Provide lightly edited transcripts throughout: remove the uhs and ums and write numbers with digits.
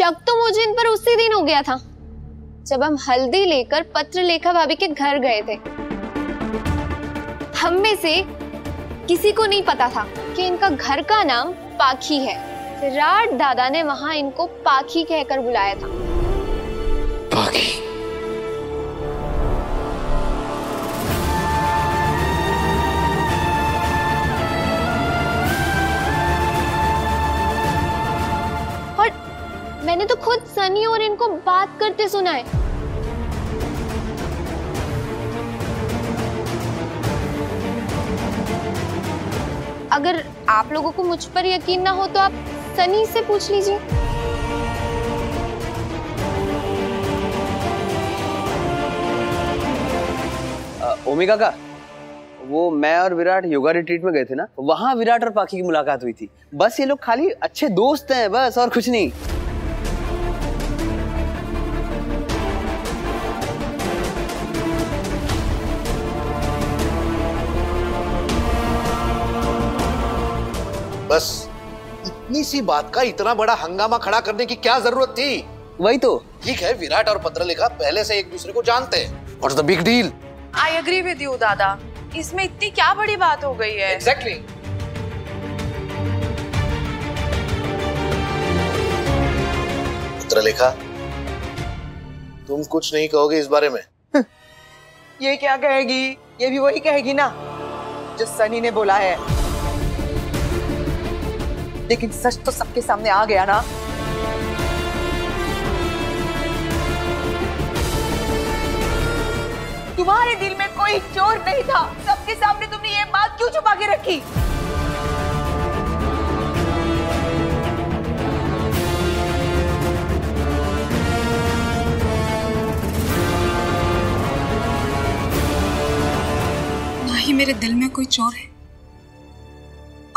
शक तो मुझे इन पर उसी दिन हो गया था जब हम हल्दी लेकर पत्रलेखा भाभी के घर गए थे। हम में से किसी को नहीं पता था कि इनका घर का नाम पाखी है। विराट दादा ने वहां इनको पाखी कहकर बुलाया था। पाखी? और मैंने तो खुद सनी और इनको बात करते सुना है। अगर आप लोगों को मुझ पर यकीन ना हो तो आप सनी से पूछ लीजिए। ओमिका का वो मैं और विराट योगा रिट्रीट में गए थे ना, वहां विराट और पाखी की मुलाकात हुई थी। बस ये लोग खाली अच्छे दोस्त हैं, बस, और कुछ नहीं। बस इतनी सी बात का इतना बड़ा हंगामा खड़ा करने की क्या जरूरत थी? वही तो। ठीक है, विराट और पत्रलेखा पहले से एक दूसरे को जानते हैं। What's the big deal? I agree with you दादा, इसमें इतनी क्या बड़ी बात हो गई है? एग्जैक्टली। पत्रलेखा, तुम कुछ नहीं कहोगे इस बारे में? ये क्या कहेगी? ये भी वही कहेगी ना जो सनी ने बोला है। लेकिन सच तो सबके सामने आ गया ना। तुम्हारे दिल में कोई चोर नहीं था, सबके सामने तुमने ये बात क्यों छुपा के रखी? ना ही मेरे दिल में कोई चोर है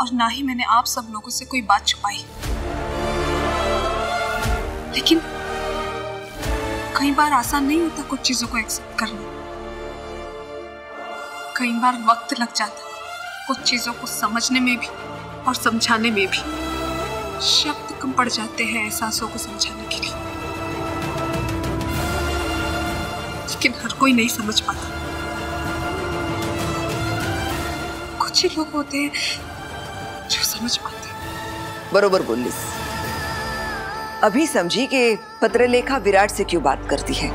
और ना ही मैंने आप सब लोगों से कोई बात छुपाई। लेकिन कई बार आसान नहीं होता कुछ चीजों को एक्सेप्ट करना। कई बार वक्त लग जाता कुछ चीजों को समझने में भी और समझाने में भी। शब्द कम पड़ जाते हैं एहसासों को समझाने के लिए, लेकिन हर कोई नहीं समझ पाता। कुछ ही लोग होते हैं जो समझ पाते हैं। बरोबर बोलिस। अभी समझी कि पत्रलेखा विराट से क्यों बात करती है।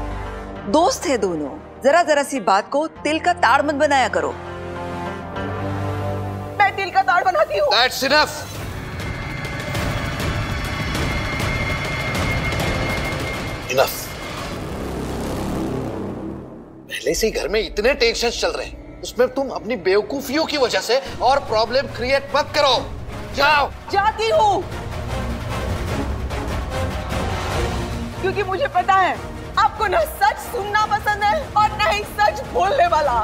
दोस्त है दोनों, जरा जरा सी बात को तिल का ताड़ मत बनाया करो। मैं तिल का ताड़ बनाती हूँ। That's enough. Enough. पहले से ही घर में इतने टेंशन चल रहे हैं, उसमें तुम अपनी बेवकूफियों की वजह से और प्रॉब्लम क्रिएट मत करो। जाओ। जाती हूँ क्योंकि मुझे पता है आपको ना सच सुनना पसंद है और ना ही सच बोलने वाला।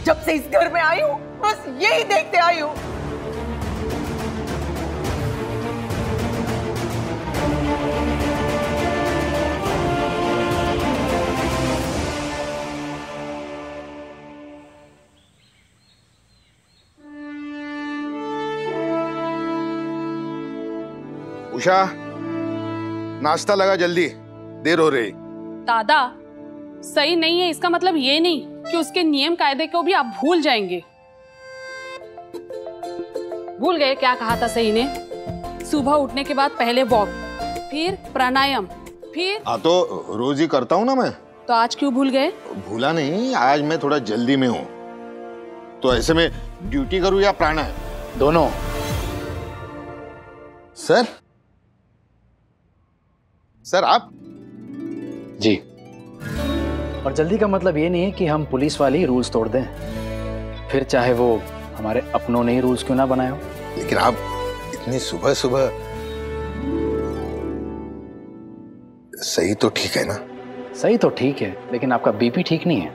जब से इस घर में आई हूँ बस यही देखते आई हूँ। उषा, नाश्ता लगा, जल्दी, देर हो रही। दादा, सही नहीं है इसका मतलब ये नहीं कि उसके नियम कायदे को भी आप भूल जाएंगे। भूल गए क्या कहा था सही ने? सुबह उठने के बाद पहले वॉक, फिर प्राणायाम, फिर हाँ तो रोज ही करता हूँ ना मैं। तो आज क्यों भूल गए? भूला नहीं, आज मैं थोड़ा जल्दी में हूँ। तो ऐसे में ड्यूटी करूँ या प्राणायाम? दोनों। सर, सर आप? जी। और जल्दी का मतलब ये नहीं है कि हम पुलिस वाले ही रूल्स तोड़ दें, फिर चाहे वो हमारे अपनों ने ही रूल्स क्यों ना बनाए हो। लेकिन आप इतनी सुबह सुबह। सही तो ठीक है ना? सही तो ठीक है, लेकिन आपका बीपी ठीक नहीं है।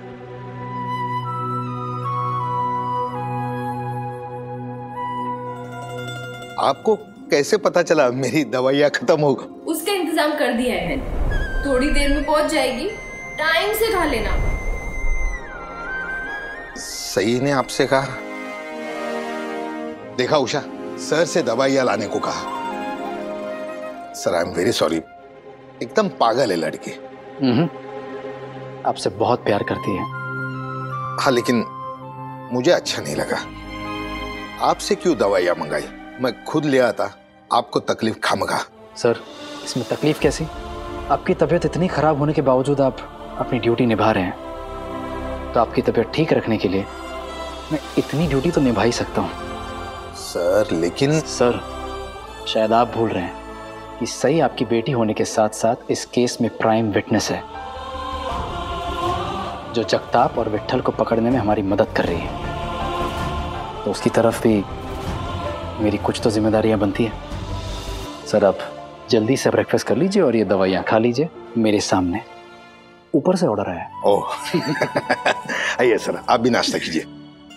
आपको कैसे पता चला मेरी दवाइयाँ खत्म हो गई? उसका इंतजाम कर दिया है मैंने, थोड़ी देर में पहुंच जाएगी, टाइम से खा लेना। सही ने आपसे कहा? देखा उषा, सर से दवाइयाँ लाने को कहा। Sir, I am very sorry, एकदम पागल है लड़की। आपसे बहुत प्यार करती है। हाँ, लेकिन मुझे अच्छा नहीं लगा। आपसे क्यों दवाइयाँ मंगाई? मैं खुद ले आता, आपको तकलीफ खामगा। सर, इसमें तकलीफ कैसी? आपकी तबीयत इतनी खराब होने के बावजूद आप अपनी ड्यूटी निभा रहे हैं, तो आपकी तबीयत ठीक रखने के लिए मैं इतनी ड्यूटी तो निभा ही सकता हूँ। सर, लेकिन सर, शायद आप भूल रहे हैं कि सही आपकी बेटी होने के साथ साथ इस केस में प्राइम विटनेस है, जो जगताप और विट्ठल को पकड़ने में हमारी मदद कर रही है। तो उसकी तरफ भी मेरी कुछ तो जिम्मेदारियां बनती है। सर, आप जल्दी से ब्रेकफास्ट कर लीजिए और ये दवाइयां खा लीजिए मेरे सामने। ऊपर से ऑर्डर आया। ओह आइए सर, आप भी नाश्ता कीजिए।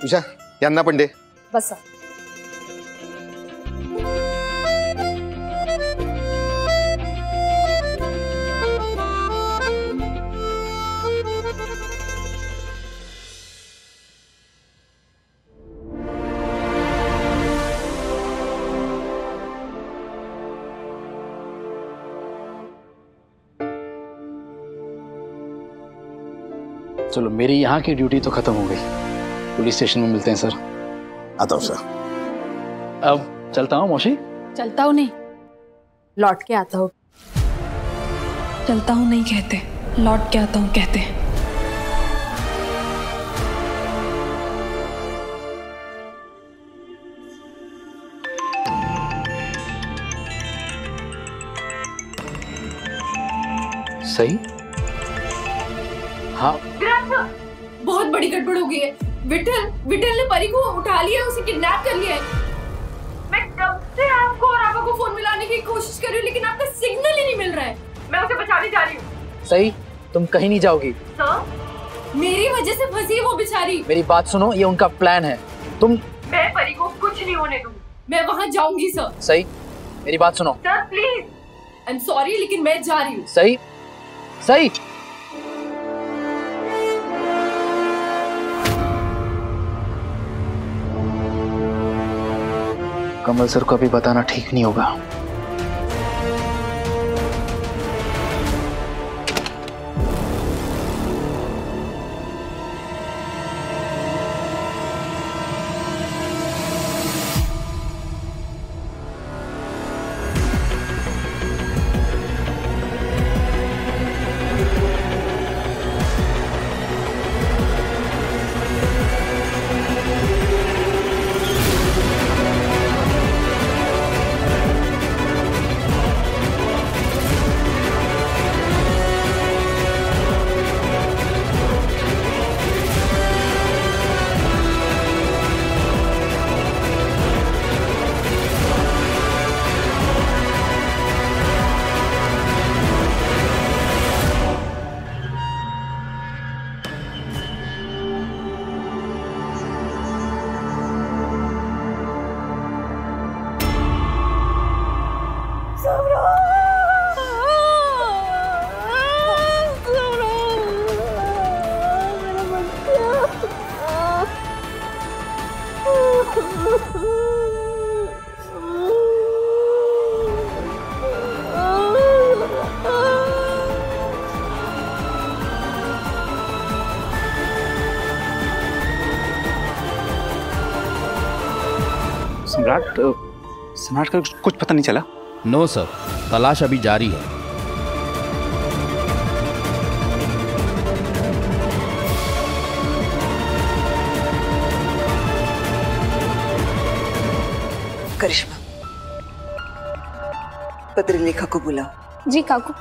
उषा, यांना पण दे। बस सर। चलो, मेरी यहाँ की ड्यूटी तो खत्म हो गई। पुलिस स्टेशन में मिलते हैं सर। आता हूँ सर। अब चलता हूँ मौसी। चलता हूँ नहीं, लौट के आता हूँ। चलता हूँ नहीं कहते, लौट के आता हूँ कहते हैं। सही? हाँ। बहुत बड़ी गड़बड़ हो गई है। विठल ने परी को उठा लिया, उसे किडनैप कर लिया है। मैं कब से आपको और आपा को फोन मिलाने की कोशिश कर रही हूँ, लेकिन आपका सिग्नल ही नहीं मिल रहा है। मैं उसे बचाने जा रही हूँ। सही, तुम कहीं नहीं जाओगी। सर, मेरी वजह से फंसी है वो बेचारी। मेरी बात सुनो, ये उनका प्लान है। मैं परी को कुछ नहीं होने दूंगी। मैं वहाँ जाऊंगी सर। सही, मेरी बात सुनो। Sir please, I am sorry, लेकिन मैं जा रही हूँ। सही, सही। कमल सर को अभी बताना ठीक नहीं होगा। सम्राट का कुछ पता नहीं चला? नो सर, तलाश अभी जारी है। करिश्मा, पत्र लेखा को बुलाओ। जी काकू।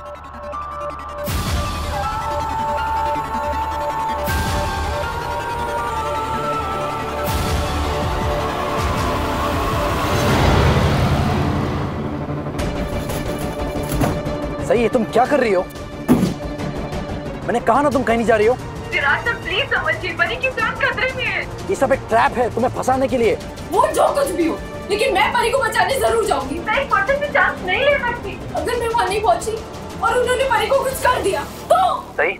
सही है, तुम क्या कर रही हो? मैंने कहा ना तुम कहीं नहीं जा रही हो। विराट सर प्लीज समझिए, परी की जान खतरे में है। ये सब एक ट्रैप है तुम्हें फंसाने के लिए। वो जो कुछ भी हो, लेकिन मैं परी को बचाने जरूर जाऊंगी। मैं 1% भी चांस नहीं ले सकती। अगर मैं वहाँ नहीं पहुँची और उन्होंने परी को कुछ कर दिया तो। सही,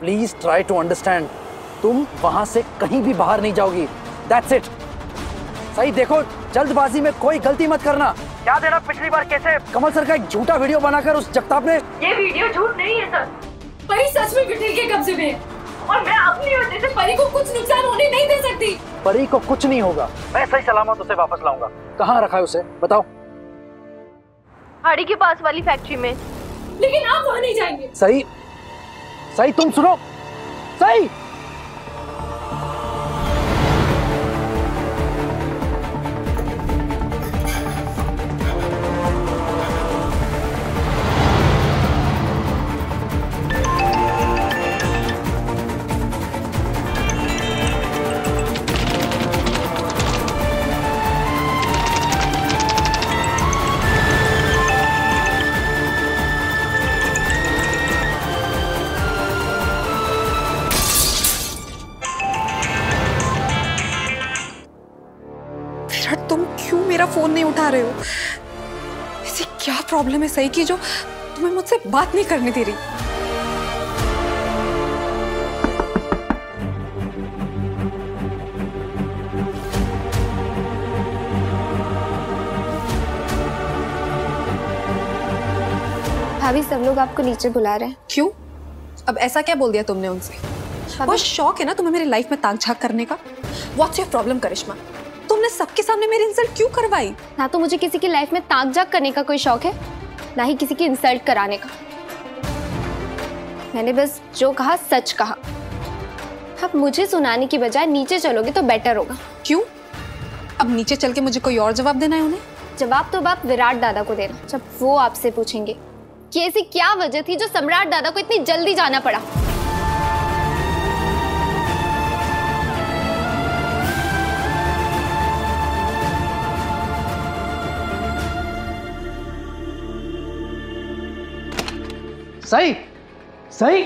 प्लीज ट्राई टू अंडरस्टैंड। तुम वहाँ से कहीं भी बाहर नहीं जाओगी। That's it. सही, देखो, जल्दबाजी में कोई गलती मत करना। क्या देना पिछली बार कैसे कमल सर का एक झूठा वीडियो बनाकर उस जगताप ने। ये वीडियो झूठ नहीं है सर, परी सच में विठल के कब्जे में है और मैं अपनी वजह से परी को कुछ नुकसान होने नहीं दे सकती। परी को कुछ नहीं होगा, मैं सही सलामत उसे वापस लाऊंगा। कहाँ रखा है उसे बताओ? हाड़ी के पास वाली फैक्ट्री में। लेकिन आप वहाँ नहीं जाएंगे। सही सही तुम सुनो, सही फोन नहीं उठा रहे हो? ऐसी क्या प्रॉब्लम है सही की जो तुम्हें मुझसे बात नहीं करने दे रही? भाभी सब लोग आपको नीचे बुला रहे हैं। क्यों? अब ऐसा क्या बोल दिया तुमने उनसे? बहुत शौक है ना तुम्हें मेरी लाइफ में ताक झाक करने का? What's your problem करिश्मा? तुमने सबके सामने मेरी इंसल्ट क्यों करवाई? ना तो मुझे किसी की लाइफ में ताक झाक करने का कोई शौक है, ना ही किसी की इंसल्ट कराने का। मैंने बस जो कहा सच कहा। अब मुझे सुनाने की बजाय नीचे चलोगे तो बेटर होगा। क्यों? अब नीचे चल के मुझे कोई और जवाब देना है उन्हें? जवाब तो आप विराट दादा को देना, जब वो आपसे पूछेंगे कि ऐसी क्या वजह थी जो सम्राट दादा को इतनी जल्दी जाना पड़ा। सही सही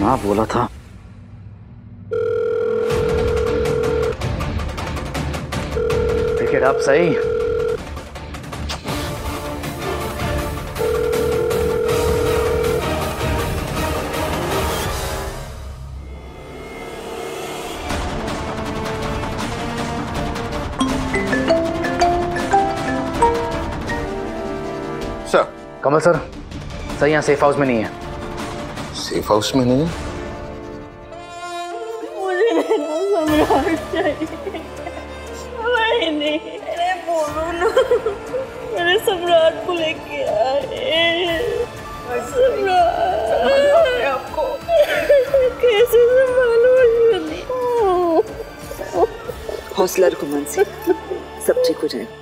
ना बोला था। टिकट आप सही। कमल सर, सही यहाँ सेफ हाउस में नहीं है। सेफ हाउस में नहीं है? मुझे मेरा सम्राट चाहिए। नहीं, अरे बोलो ना, मेरे सम्राट को लेके आए। सम्राट आपको कैसे संभालो? हौसला रखो मानसी, सब ठीक हो जाएगा।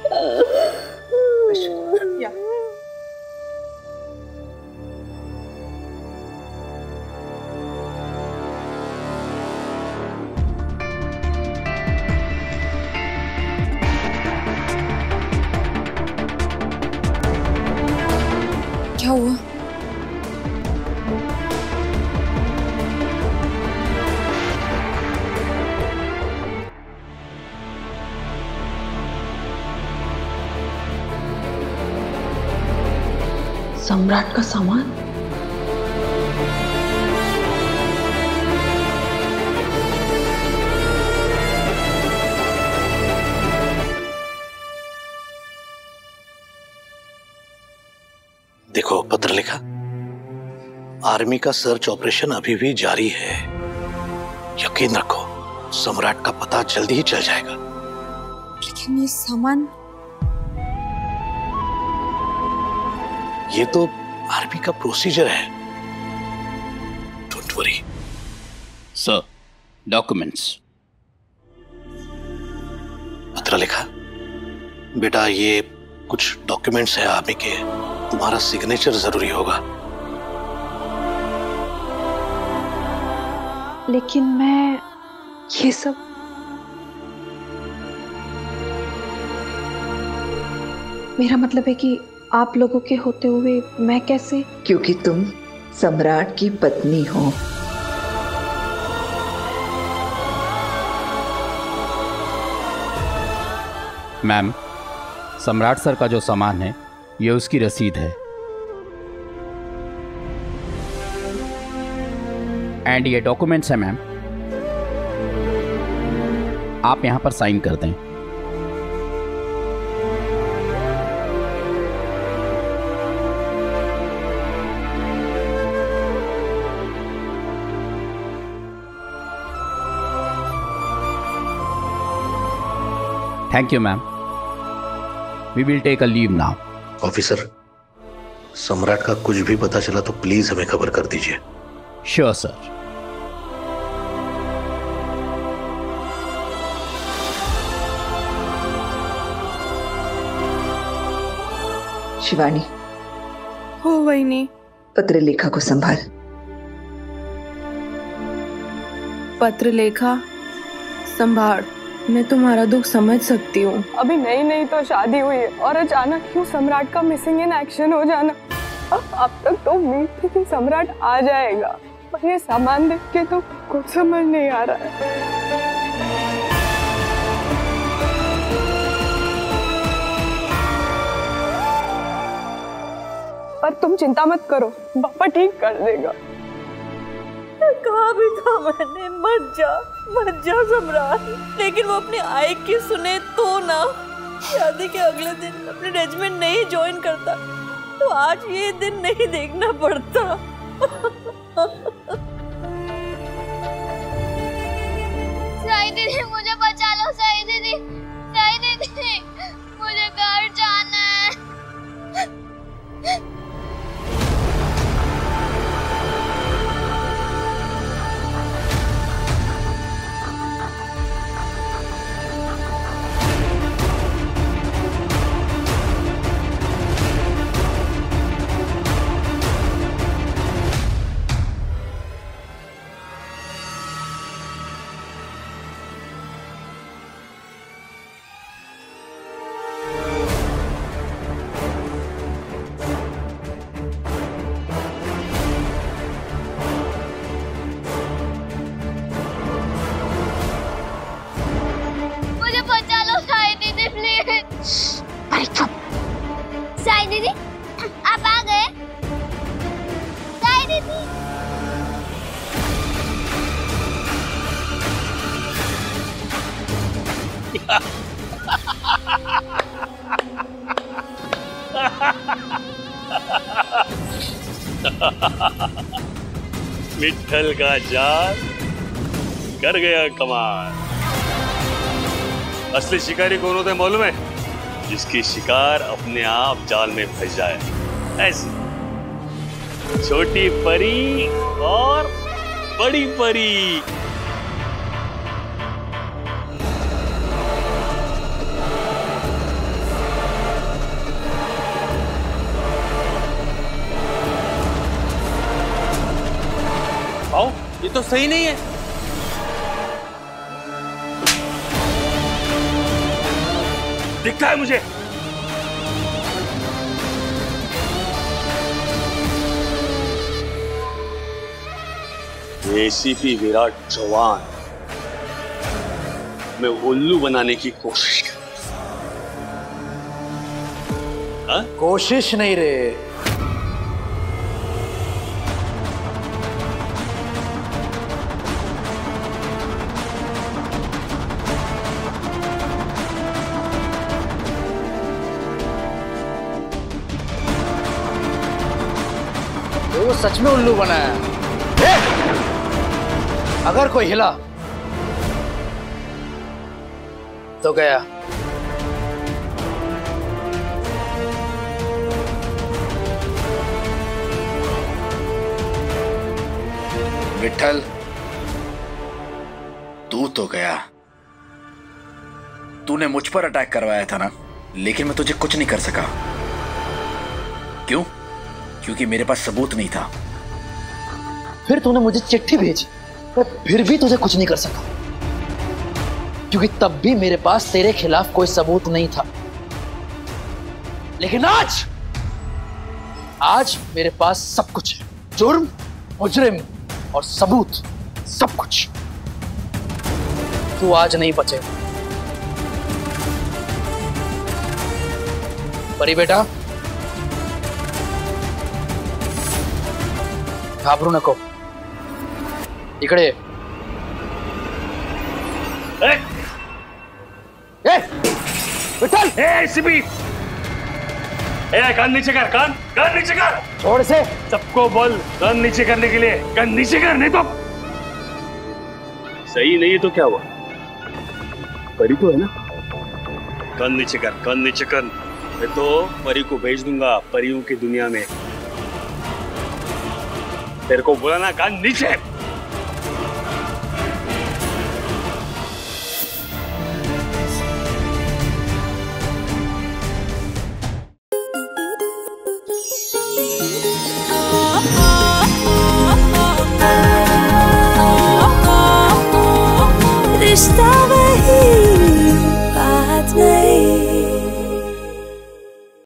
क्या हुआ? सम्राट का सामान? देखो पत्र लिखा, आर्मी का सर्च ऑपरेशन अभी भी जारी है। यकीन रखो, सम्राट का पता जल्दी ही चल जाएगा। लेकिन ये सामान, ये तो आर्मी का प्रोसीजर है। Don't worry. Sir, documents. पत्र लिखा, बेटा ये कुछ डॉक्यूमेंट्स है आर्मी के, तुम्हारा सिग्नेचर जरूरी होगा। लेकिन मैं ये सब मेरा मतलब है कि आप लोगों के होते हुए मैं कैसे? क्योंकि तुम सम्राट की पत्नी हो। मैम, सम्राट सर का जो सामान है ये उसकी रसीद है। एंड ये डॉक्यूमेंट्स है मैम, आप यहाँ पर साइन कर दें। Thank you ma'am, we will take a leave now. Officer, Samrat का कुछ भी पता चला तो प्लीज हमें खबर कर दीजिए। Sure sir. शिवानी, हो वही पत्रलेखा को संभाल। पत्रलेखा संभाल, मैं तुम्हारा दुख समझ सकती हूँ। अभी नई नई तो शादी हुई है और अचानक क्यों सम्राट का मिसिंग इन एक्शन हो जाना। अब तक तो उम्मीद थी कि सम्राट आ जाएगा, पर ये सामान देख के तो कुछ समझ नहीं आ रहा है। पर तुम चिंता मत करो, पापा ठीक कर देगा। कहा भी था मैंने, मत जा सम्राट, लेकिन वो अपनी आई की सुने तो ना। शादी के अगले दिन अपने रेजिमेंट नहीं ज्वाइन करता तो आज ये दिन नहीं देखना पड़ता। साई दीदी मुझे बचा लो, साई दीदी, साई दीदी मुझे घर जाना है। साई दीदी, आप आ गए? साई दीदी, विट्ठल का जाल कर गया कमाल। असली शिकारी कौन होता है मालूम है? जिसकी शिकार अपने आप जाल में फंस जाए। ऐसी छोटी परी और बड़ी परी। आओ, ये तो सही नहीं है। दिखता है मुझे। एसीपी विराट चौहान मैं उल्लू बनाने की कोशिश कर। कोशिश नहीं रे, वो सच में उल्लू बना है। अगर कोई हिला तो गया। विट्ठल, तू तो गया। तूने मुझ पर अटैक करवाया था ना, लेकिन मैं तुझे कुछ नहीं कर सका। क्यों? क्योंकि मेरे पास सबूत नहीं था। फिर तूने मुझे चिट्ठी भेजी, मैं फिर भी तुझे कुछ नहीं कर सका, क्योंकि तब भी मेरे पास तेरे खिलाफ कोई सबूत नहीं था। लेकिन आज मेरे पास सब कुछ है। जुर्म, मुजरिम और सबूत, सब कुछ। तू आज नहीं बचेगा। परी बेटा, घाबरू नको। इकडे विठ्ठल! सिपी! कान नीचे कर, कान नीचे कर। छोड़ से। सबको बोल कान नीचे करने के लिए, कान नीचे कर, नहीं तो सही नहीं है तो क्या हुआ? परी तो है ना? कान नीचे कर, कान नीचे कर। मैं तो परी को भेज दूंगा परियों की दुनिया में। तेरे को बोला ना कान नीचे।